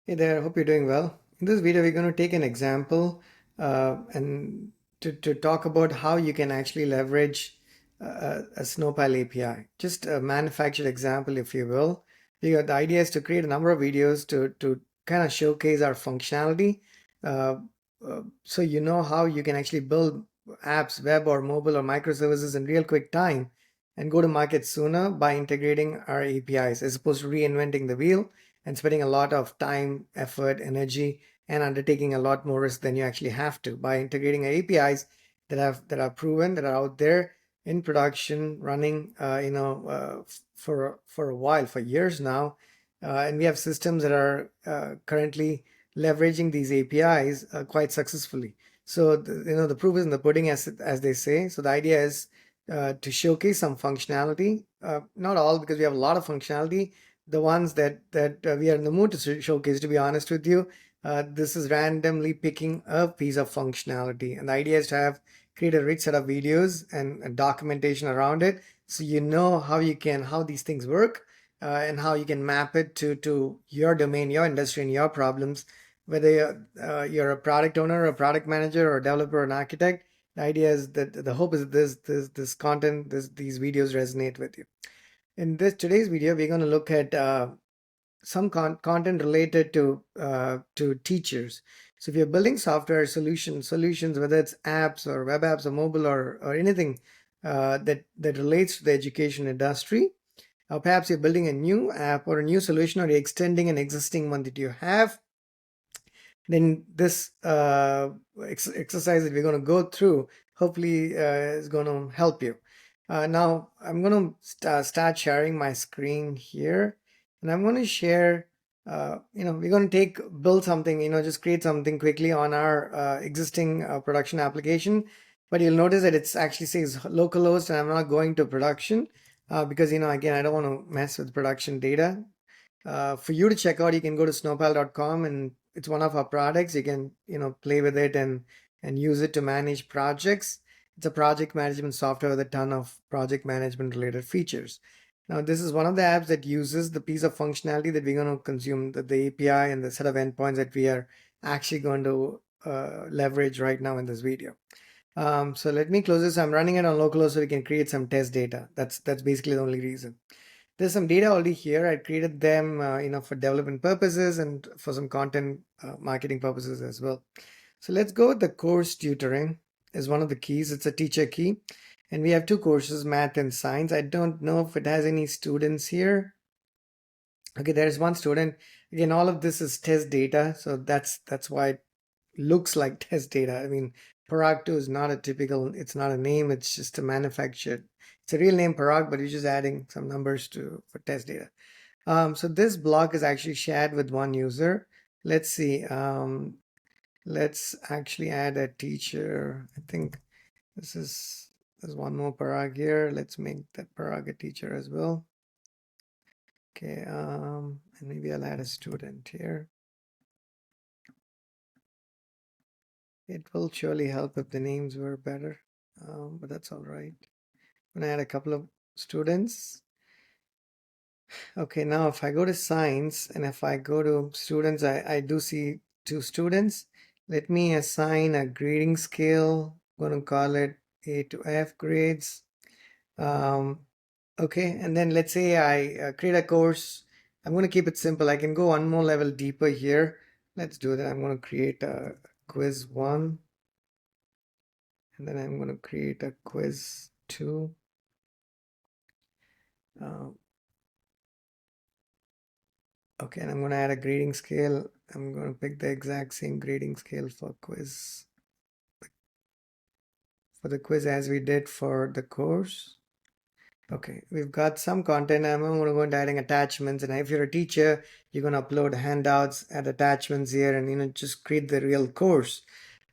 Hey there, hope you're doing well. In this video, we're going to take an example and to talk about how you can actually leverage a Snowpal API. Just a manufactured example, if you will. The idea is to create a number of videos to kind of showcase our functionality uh, so you know how you can actually build apps, web or mobile or microservices in real quick time and go to market sooner by integrating our APIs as opposed to reinventing the wheel and spending a lot of time, effort, energy, and undertaking a lot more risk than you actually have to by integrating APIs that are proven, that are out there in production, running, for a while, for years now, and we have systems that are currently leveraging these APIs quite successfully. So the proof is in the pudding, as they say. So the idea is to showcase some functionality, not all because we have a lot of functionality, the ones that we are in the mood to showcase. To be honest with you, this is randomly picking a piece of functionality, and the idea is to have create a rich set of videos and documentation around it, so you know how these things work, and how you can map it to your domain, your industry, and your problems. Whether you're a product owner, a product manager, or a developer, or an architect, the idea is that the hope is that this content, these videos resonate with you. In this today's video, we're going to look at some content related to teachers. So if you're building software solutions, whether it's apps or web apps or mobile or anything that relates to the education industry, or perhaps you're building a new app or a new solution, or you're extending an existing one that you have, then this exercise that we're going to go through hopefully is going to help you. Now I'm going to start sharing my screen here, and I'm going to share. We're going to build something. Just create something quickly on our existing production application. But you'll notice that it's actually says localhost, and I'm not going to production because again, I don't want to mess with production data. For you to check out, you can go to snowpal.com, and it's one of our products. You can play with it and use it to manage projects. It's a project management software with a ton of project management related features. Now, this is one of the apps that uses the piece of functionality that we're going to consume, the API and the set of endpoints that we are actually going to leverage right now in this video. So let me close this. I'm running it on localhost so we can create some test data. That's basically the only reason. There's some data already here. I created them, for development purposes and for some content marketing purposes as well. So let's go with the course tutoring is one of the keys. It's a teacher key. And we have two courses, math and science. I don't know if it has any students here. Okay, there's one student. Again, all of this is test data. So that's why it looks like test data. I mean, Parag 2 is not a typical, it's not a name, it's just a manufactured. It's a real name Parag, but you're just adding some numbers for test data. So this block is actually shared with one user. Let's see. Let's actually add a teacher. I think there's one more Parag here. Let's make that Parag a teacher as well. Okay, and maybe I'll add a student here. It will surely help if the names were better, but that's all right. I'm gonna add a couple of students. Okay, now if I go to science and if I go to students, I do see two students. Let me assign a grading scale. I'm gonna call it A to F grades. Okay, and then let's say I create a course. I'm gonna keep it simple. I can go one more level deeper here. Let's do that. I'm gonna create a quiz 1, and then I'm gonna create a quiz 2. Okay, and I'm going to add a grading scale. I'm going to pick the exact same grading scale for the quiz as we did for the course. Okay, we've got some content. I'm going to go into adding attachments, and if you're a teacher, you're going to upload handouts, add attachments here, and just create the real course.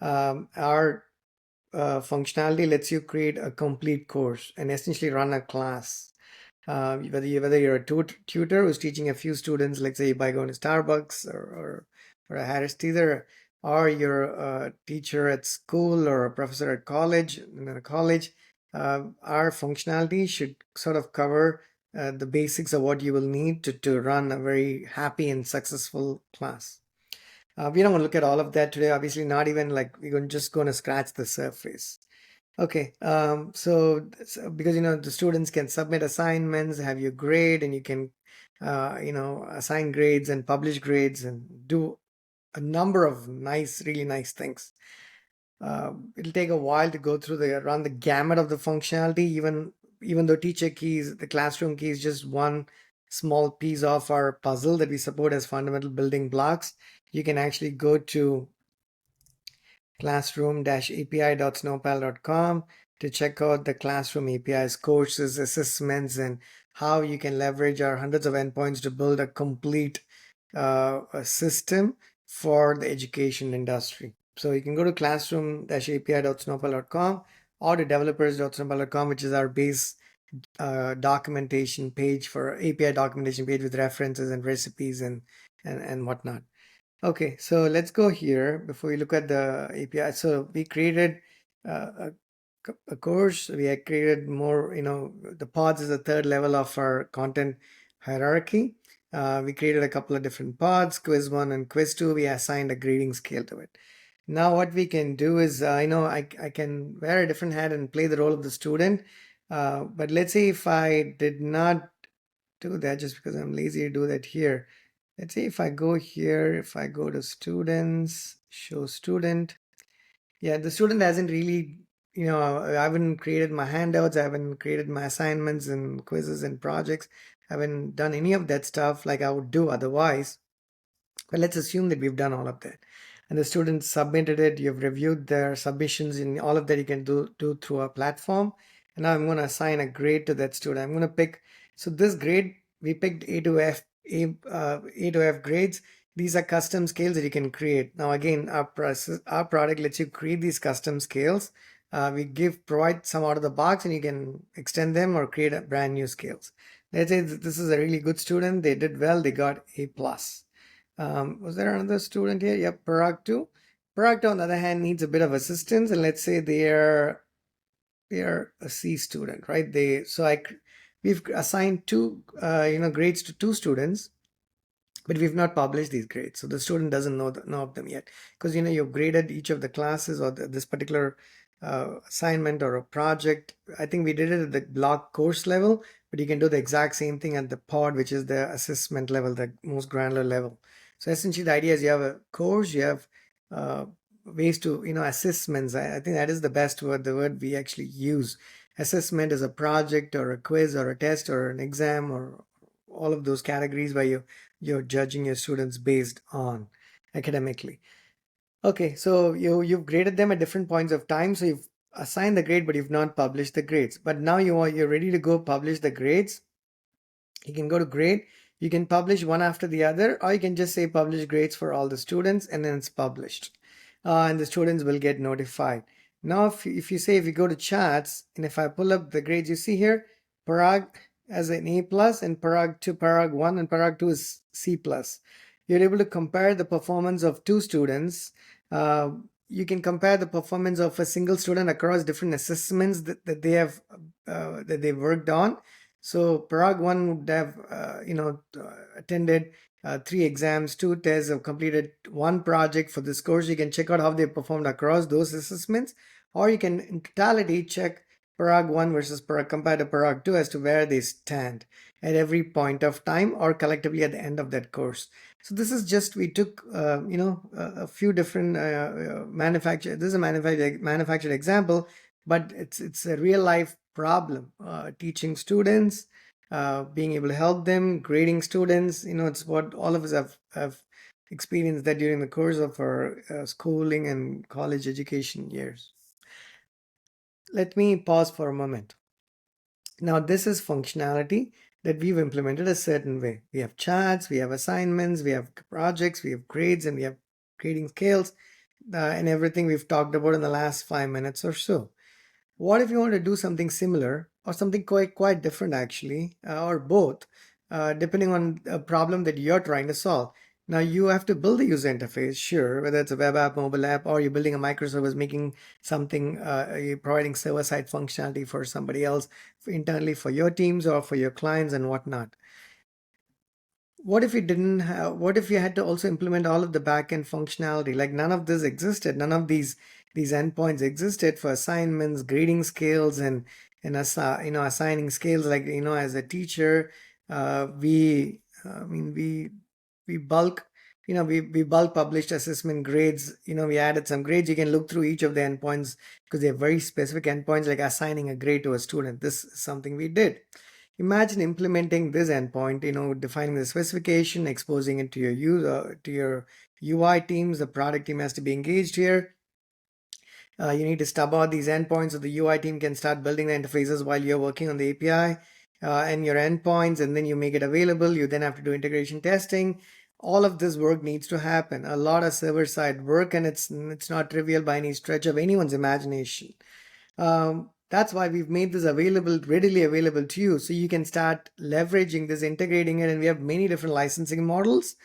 Our functionality lets you create a complete course and essentially run a class. Whether you're a tutor who's teaching a few students, like say by going to Starbucks or a Harris Teeter, or you're a teacher at school or a professor at college, our functionality should sort of cover the basics of what you will need to run a very happy and successful class. We don't want to look at all of that today. Obviously, not even like just going to scratch the surface. Okay, so because the students can submit assignments, have your grade, and you can assign grades and publish grades and do a number of really nice things. It'll take a while to go through run the gamut of the functionality, even though teacher keys, the classroom key is just one small piece of our puzzle that we support as fundamental building blocks. You can actually go to classroom-api.snowpal.com to check out the Classroom APIs courses, assessments, and how you can leverage our hundreds of endpoints to build a complete a system for the education industry. So you can go to classroom-api.snowpal.com or to developers.snowpal.com, which is our base documentation page for API documentation page with references and recipes and whatnot. Okay, so let's go here before we look at the API. So we created a course. We have created more, the pods is the third level of our content hierarchy. We created a couple of different pods, quiz 1 and quiz 2. We assigned a grading scale to it. Now what we can do is, I can wear a different hat and play the role of the student. But let's say if I did not do that just because I'm lazy to do that here. Let's say if I go here, if I go to students, show student, yeah, the student hasn't really, I haven't created my handouts, I haven't created my assignments and quizzes and projects, I haven't done any of that stuff like I would do otherwise. But let's assume that we've done all of that. And the students submitted it, you've reviewed their submissions, and all of that you can do through a platform. And now I'm going to assign a grade to that student. I'm going to pick, so this grade, we picked A to F, A to F grades. These are custom scales that you can create. Now again, our product lets you create these custom scales. We provide some out of the box and you can extend them or create a brand new scales. Let's say this is a really good student. They did well. They got A plus. Was there another student here? Yep, Parag 2. Parag 2, on the other hand, needs a bit of assistance, and let's say they're a C student, right? We've assigned two grades to two students, but we've not published these grades, so the student doesn't know of them yet, because you've graded each of the classes or this particular assignment or a project. I think we did it at the block course level, but you can do the exact same thing at the pod, which is the assessment level, the most granular level. So essentially the idea is you have a course, you have ways to assessments. I think that is the best word, the word we actually use. Assessment is a project or a quiz or a test or an exam or all of those categories where you're judging your students based on academically. Okay, so you've graded them at different points of time. So you've assigned the grade, but you've not published the grades. But now you're ready to go publish the grades. You can go to grade. You can publish one after the other, or you can just say publish grades for all the students, and then it's published, and the students will get notified. Now, if you go to charts, and if I pull up the grades, you see here, Parag as an A plus, and Parag 1 and Parag 2 is C plus. You're able to compare the performance of two students. You can compare the performance of a single student across different assessments that they have that they worked on. So Parag 1 would have attended 3 exams, 2 tests, have completed 1 project for this course. You can check out how they performed across those assessments, or you can in totality check Parag 1 versus compared to Parag 2 as to where they stand at every point of time or collectively at the end of that course. So this is just, we took a few different this is a manufactured example, but it's a real life problem. Teaching students, being able to help them, grading students, it's what all of us have experienced that during the course of our schooling and college education years. Let me pause for a moment. Now this is functionality that we've implemented a certain way. We have charts, we have assignments, we have projects, we have grades, and we have grading scales, and everything we've talked about in the last 5 minutes or so. What if you want to do something similar or something quite different actually, or both, depending on a problem that you're trying to solve? Now you have to build a user interface, sure, whether it's a web app, mobile app, or you're building a microservice, making something, you're providing server-side functionality for somebody else, internally for your teams or for your clients and whatnot. what if you didn't have, what if you had to also implement all of the backend functionality? Like none of this existed. None of these endpoints existed for assignments, grading scales, and assigning scales. Like as a teacher, I mean, we bulk, we bulk published assessment grades. We added some grades. You can look through each of the endpoints because they're very specific endpoints, like assigning a grade to a student. This is something we did. Imagine implementing this endpoint, defining the specification, exposing it to your user, to your UI teams. The product team has to be engaged here. You need to stub out these endpoints so the UI team can start building the interfaces while you're working on the API and your endpoints, and then you make it available. You then have to do integration testing. All of this work needs to happen. A lot of server-side work, and it's not trivial by any stretch of anyone's imagination. That's why we've made this available, readily available to you, so you can start leveraging this, integrating it, and we have many different licensing models.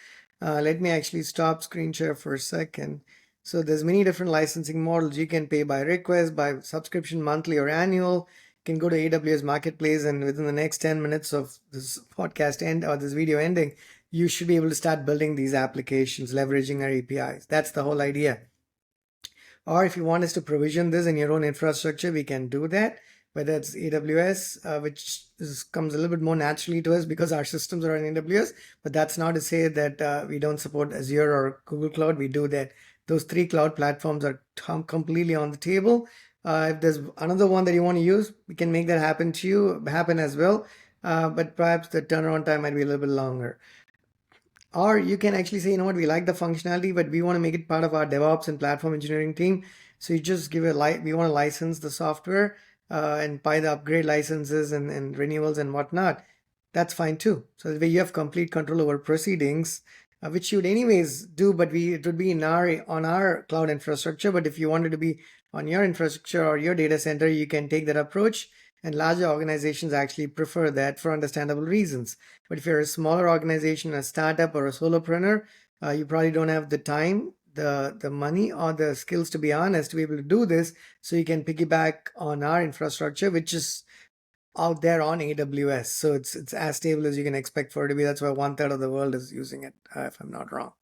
Let me actually stop screen share for a second. So there's many different licensing models. You can pay by request, by subscription, monthly or annual. You can go to AWS Marketplace, and within the next 10 minutes of this podcast end or this video ending, you should be able to start building these applications, leveraging our APIs. That's the whole idea. Or if you want us to provision this in your own infrastructure, we can do that, whether it's AWS, which comes a little bit more naturally to us because our systems are on AWS, but that's not to say that we don't support Azure or Google Cloud. We do that. Those three cloud platforms are completely on the table. If there's another one that you want to use, we can make that happen as well. But perhaps the turnaround time might be a little bit longer. Or you can actually say, we like the functionality, but we want to make it part of our DevOps and platform engineering team. So you just give we want to license the software and buy the upgrade licenses and renewals and whatnot. That's fine too. So that way you have complete control over proceedings, which you would anyways do, but it would be on our cloud infrastructure. But if you wanted to be on your infrastructure or your data center, you can take that approach. And larger organizations actually prefer that for understandable reasons. But if you're a smaller organization, a startup or a solopreneur, you probably don't have the time, the money, or the skills, to be honest, to be able to do this. So you can piggyback on our infrastructure, which is out there on AWS. So it's as stable as you can expect for it to be. That's why 1/3 of the world is using it, if I'm not wrong.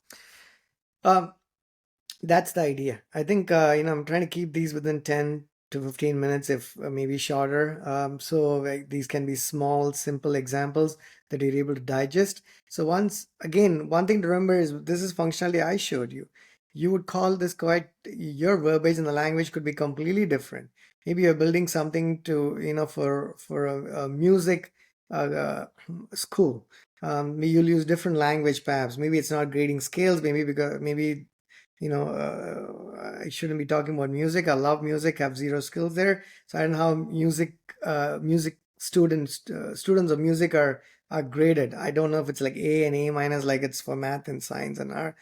That's the idea. I think I'm trying to keep these within 10 to 15 minutes, if maybe shorter. So like, these can be small, simple examples that you're able to digest. So one thing to remember is this is functionality I showed you. You would call this quite, your verbiage in the language could be completely different. Maybe you're building something to, for a music school. You'll use different language perhaps. Maybe it's not grading scales, maybe I shouldn't be talking about music. I love music, I have zero skills there. So I don't know how music students of music are graded. I don't know if it's like A and A minus, like it's for math and science, and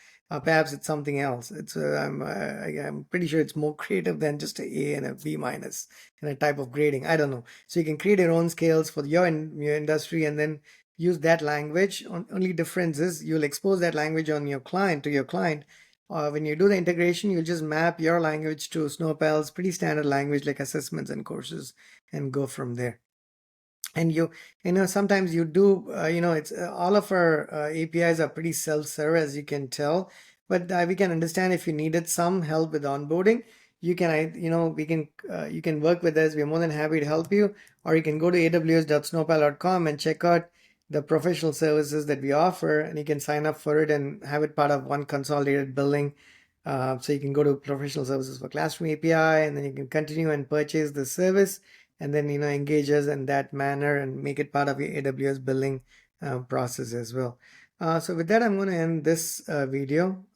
perhaps it's something else. I'm pretty sure it's more creative than just a A and a B minus and a type of grading. I don't know. So you can create your own scales for your industry and then use that language. Only difference is you'll expose that language to your client. When you do the integration, you'll just map your language to Snowpal's pretty standard language like assessments and courses and go from there. And sometimes you do, it's all of our APIs are pretty self-serve, as you can tell, but we can understand if you needed some help with onboarding, you can work with us. We're more than happy to help you, or you can go to aws.snowpal.com and check out the professional services that we offer, and you can sign up for it and have it part of one consolidated billing. So you can go to professional services for classroom API, and then you can continue and purchase the service, and then engage us in that manner and make it part of your AWS billing process as well. So with that, I'm going to end this video.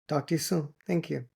Talk to you soon. Thank you.